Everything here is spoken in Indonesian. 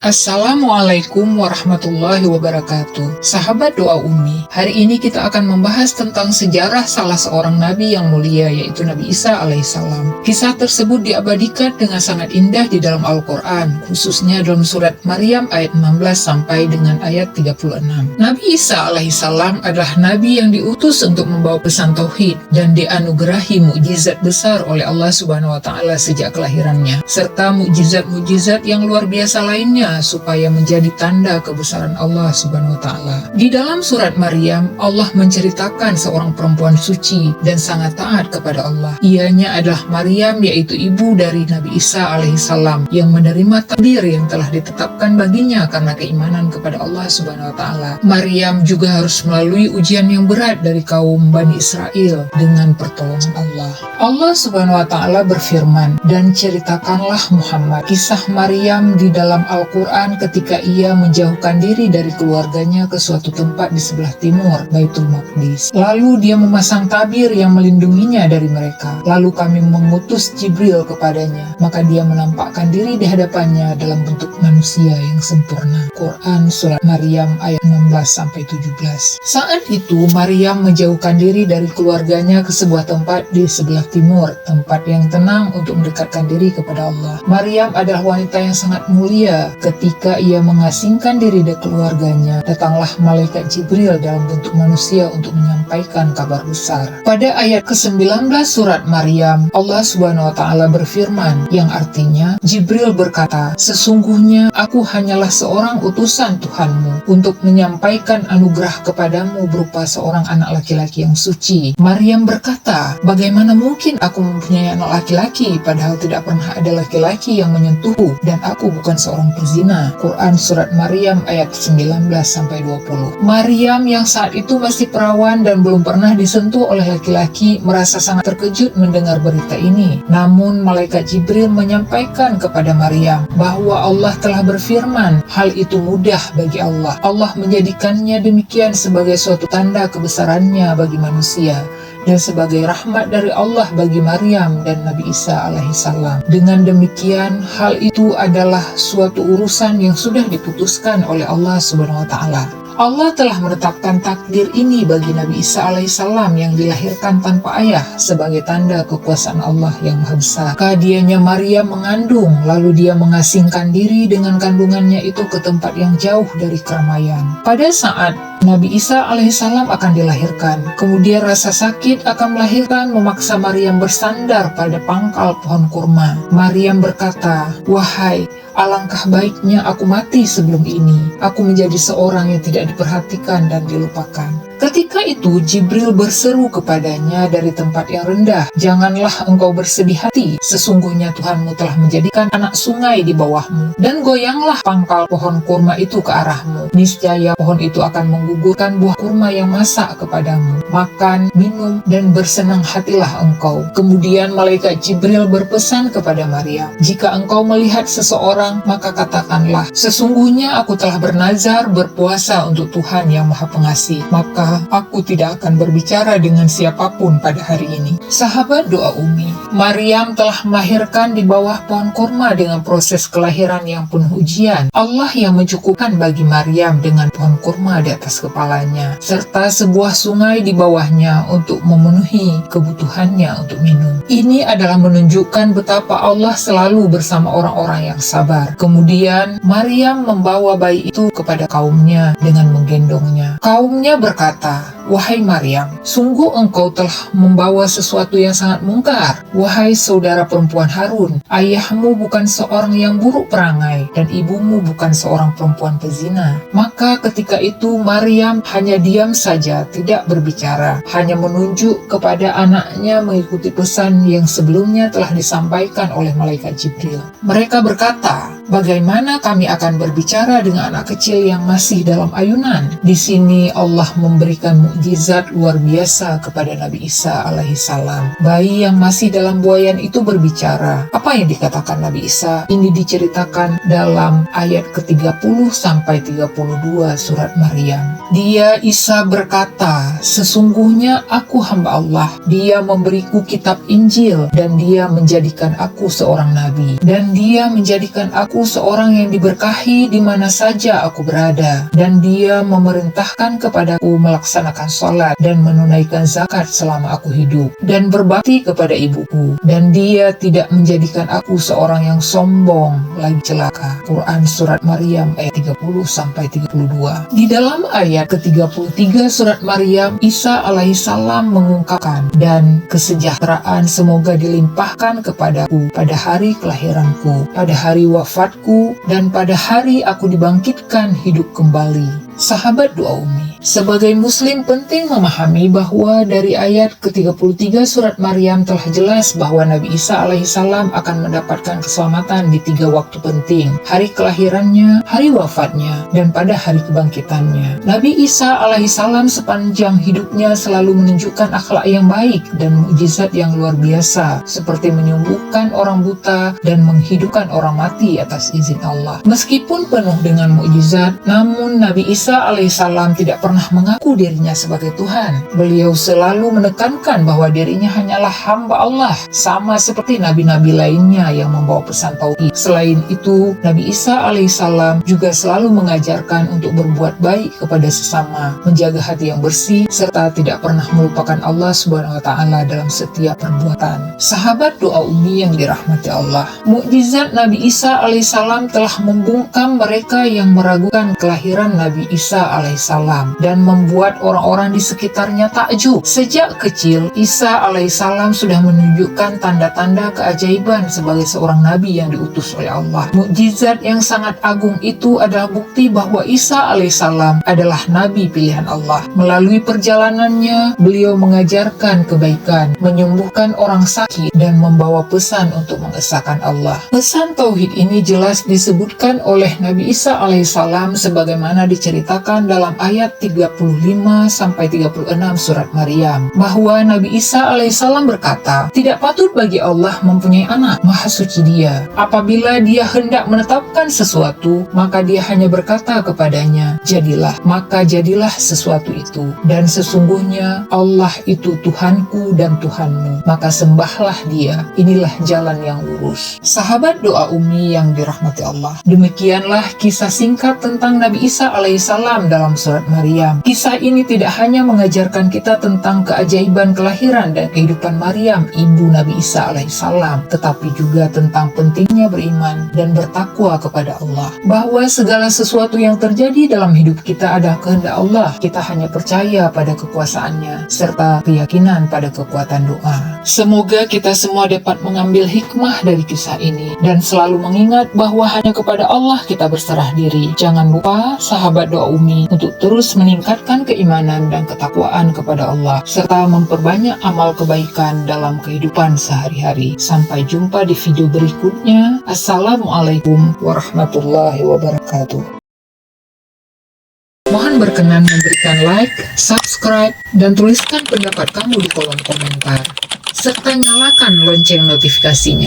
Assalamualaikum warahmatullahi wabarakatuh. Sahabat doa Umi, hari ini kita akan membahas tentang sejarah salah seorang nabi yang mulia, yaitu Nabi Isa alaihissalam. Kisah tersebut diabadikan dengan sangat indah di dalam Al-Quran, khususnya dalam surat Maryam ayat 16 sampai dengan ayat 36. Nabi Isa alaihissalam adalah nabi yang diutus untuk membawa pesan tauhid dan dianugerahi mukjizat besar oleh Allah Subhanahu wa taala sejak kelahirannya, serta mukjizat-mukjizat yang luar biasa lainnya supaya menjadi tanda kebesaran Allah Subhanahu wa taala. Di dalam surat Maryam, Allah menceritakan seorang perempuan suci dan sangat taat kepada Allah. Ianya adalah Maryam, yaitu ibu dari Nabi Isa alaihissalam, yang menerima takdir yang telah ditetapkan baginya karena keimanan kepada Allah Subhanahu wa taala. Maryam juga harus melalui ujian yang berat dari kaum Bani Israel dengan pertolongan Allah. Allah Subhanahu wa taala berfirman, "Dan ceritakanlah Muhammad kisah Maryam di dalam Al-Quran ketika ia menjauhkan diri dari keluarganya ke suatu tempat di sebelah timur Baitul Maqdis. Lalu dia memasang tabir yang melindunginya dari mereka. Lalu kami mengutus Jibril kepadanya, maka dia menampakkan diri di hadapannya dalam bentuk manusia yang sempurna." Quran Surat Maryam ayat 16-17. Saat itu Maryam menjauhkan diri dari keluarganya ke sebuah tempat di sebelah timur, tempat yang tenang untuk mendekatkan diri kepada Allah. Maryam adalah wanita yang sangat mulia. Ketika ia mengasingkan diri dari keluarganya, datanglah malaikat Jibril dalam bentuk manusia untuk menyampaikan kabar besar. Pada ayat ke-19 surat Maryam, Allah Subhanahu wa taala berfirman, yang artinya, Jibril berkata, "Sesungguhnya aku hanyalah seorang utusan Tuhanmu untuk menyampaikan anugerah kepadamu berupa seorang anak laki-laki yang suci." Maryam berkata, "Bagaimana mungkin aku mempunyai anak laki-laki padahal tidak pernah ada laki-laki yang menyentuhku dan aku bukan seorang pezina." Quran Surat Maryam ayat 19-20. Maryam yang saat itu masih perawan dan belum pernah disentuh oleh laki-laki merasa sangat terkejut mendengar berita ini. Namun malaikat Jibril menyampaikan kepada Maryam bahwa Allah telah berfirman, hal itu mudah bagi Allah. Allah menjadikannya demikian sebagai suatu tanda kebesarannya bagi manusia dan sebagai rahmat dari Allah bagi Maryam dan Nabi Isa alaihissalam. Dengan demikian, hal itu adalah suatu urusan yang sudah diputuskan oleh Allah Subhanahu wa taala. Allah telah menetapkan takdir ini bagi Nabi Isa alaihissalam yang dilahirkan tanpa ayah sebagai tanda kekuasaan Allah yang Maha Besar. Keadiannya Maryam mengandung, lalu dia mengasingkan diri dengan kandungannya itu ke tempat yang jauh dari keramaian. Pada saat Nabi Isa alaihissalam akan dilahirkan, kemudian rasa sakit akan melahirkan memaksa Maryam bersandar pada pangkal pohon kurma. Maryam berkata, "Wahai, alangkah baiknya aku mati sebelum ini. Aku menjadi seorang yang tidak diperhatikan dan dilupakan." Ketika itu Jibril berseru kepadanya dari tempat yang rendah, "Janganlah engkau bersedih hati, sesungguhnya Tuhanmu telah menjadikan anak sungai di bawahmu, dan goyanglah pangkal pohon kurma itu ke arahmu. Niscaya pohon itu akan menggugurkan buah kurma yang masak kepadamu. Makan, minum, dan bersenang hatilah engkau." Kemudian malaikat Jibril berpesan kepada Maryam, "Jika engkau melihat seseorang, maka katakanlah, sesungguhnya aku telah bernazar berpuasa untuk Tuhan yang Maha Pengasih, maka aku tidak akan berbicara dengan siapapun pada hari ini." Sahabat doa Umi, Maryam telah melahirkan di bawah pohon kurma dengan proses kelahiran yang penuh ujian. Allah yang mencukupkan bagi Maryam dengan pohon kurma di atas kepalanya, serta sebuah sungai di bawahnya untuk memenuhi kebutuhannya untuk minum. Ini adalah menunjukkan betapa Allah selalu bersama orang-orang yang sabar. Kemudian Maryam membawa bayi itu kepada kaumnya dengan menggendongnya. Kaumnya berkata, "Wahai Maryam, sungguh engkau telah membawa sesuatu yang sangat mungkar. Wahai saudara perempuan Harun, ayahmu bukan seorang yang buruk perangai dan ibumu bukan seorang perempuan pezina." Maka ketika itu Maryam hanya diam saja, tidak berbicara, hanya menunjuk kepada anaknya mengikuti pesan yang sebelumnya telah disampaikan oleh malaikat Jibril. Mereka berkata, "Bagaimana kami akan berbicara dengan anak kecil yang masih dalam ayunan?" Di sini Allah memberikan mukjizat luar biasa kepada Nabi Isa alaihissalam. Bayi yang masih dalam buayan itu berbicara. Apa yang dikatakan Nabi Isa? Ini diceritakan dalam ayat ke-30 sampai 32 surat Maryam. Dia Isa berkata, "Sesungguhnya aku hamba Allah. Dia memberiku kitab Injil dan dia menjadikan aku seorang nabi. Dan dia menjadikan aku seorang yang diberkahi di mana saja aku berada. Dan dia memerintahkan kepadaku melaksanakan sholat dan menunaikan zakat selama aku hidup, dan berbakti kepada ibuku. Dan dia tidak menjadikan aku seorang yang sombong lagi celaka." Quran Surat Maryam ayat 30-32. Di dalam ayat ke-33 Surat Maryam, Isa alaihissalam mengungkapkan, "Dan kesejahteraan semoga dilimpahkan kepadaku pada hari kelahiranku, pada hari wafatku, dan pada hari aku dibangkitkan hidup kembali." Sahabat doa Umi, sebagai muslim penting memahami bahwa dari ayat ke-33 surat Maryam telah jelas bahwa Nabi Isa alaihissalam akan mendapatkan keselamatan di 3 waktu penting: hari kelahirannya, hari wafatnya, dan pada hari kebangkitannya. Nabi Isa alaihissalam sepanjang hidupnya selalu menunjukkan akhlak yang baik dan mukjizat yang luar biasa, seperti menyembuhkan orang buta dan menghidupkan orang mati atas izin Allah. Meskipun penuh dengan mukjizat, namun Nabi Isa alaihissalam tidak pernah mengaku dirinya sebagai Tuhan. Beliau selalu menekankan bahwa dirinya hanyalah hamba Allah, sama seperti nabi-nabi lainnya yang membawa pesan tauhid. Selain itu, Nabi Isa alaihissalam juga selalu mengajarkan untuk berbuat baik kepada sesama, menjaga hati yang bersih, serta tidak pernah melupakan Allah Subhanahu wa Ta'ala dalam setiap perbuatan. Sahabat doa Umi yang dirahmati Allah, mukjizat Nabi Isa alaihissalam telah membungkam mereka yang meragukan kelahiran Nabi Isa alaihissalam dan membuat orang-orang di sekitarnya takjub. Sejak kecil, Isa alaihissalam sudah menunjukkan tanda-tanda keajaiban sebagai seorang nabi yang diutus oleh Allah. Mukjizat yang sangat agung itu adalah bukti bahwa Isa alaihissalam adalah nabi pilihan Allah. Melalui perjalanannya, beliau mengajarkan kebaikan, menyembuhkan orang sakit, dan membawa pesan untuk mengesahkan Allah. Pesan tauhid ini jelas disebutkan oleh Nabi Isa alaihissalam sebagaimana diceritakan dalam ayat 35-36 surat Maryam, bahwa Nabi Isa alaihissalam berkata, "Tidak patut bagi Allah mempunyai anak, maha suci Dia. Apabila Dia hendak menetapkan sesuatu, maka Dia hanya berkata kepadanya, jadilah, maka jadilah sesuatu itu. Dan sesungguhnya Allah itu Tuhanku dan Tuhanmu, maka sembahlah Dia. Inilah jalan yang lurus." Sahabat doa Umi yang dirahmati Allah, demikianlah kisah singkat tentang Nabi Isa alaihissalam dalam surat Maryam. Kisah ini tidak hanya mengajarkan kita tentang keajaiban kelahiran dan kehidupan Maryam, ibu Nabi Isa alaihissalam, tetapi juga tentang pentingnya beriman dan bertakwa kepada Allah. Bahwa segala sesuatu yang terjadi dalam hidup kita adalah kehendak Allah. Kita hanya percaya pada kekuasaannya, serta keyakinan pada kekuatan doa. Semoga kita semua dapat mengambil hikmah dari kisah ini, dan selalu mengingat bahwa hanya kepada Allah kita berserah diri. Jangan lupa, sahabat doa Umi, untuk terus meningkatkan keimanan dan ketakwaan kepada Allah, serta memperbanyak amal kebaikan dalam kehidupan sehari-hari. Sampai jumpa di video berikutnya. Assalamualaikum warahmatullahi wabarakatuh. Mohon berkenan memberikan like, subscribe, dan tuliskan pendapat kamu di kolom komentar, serta nyalakan lonceng notifikasinya.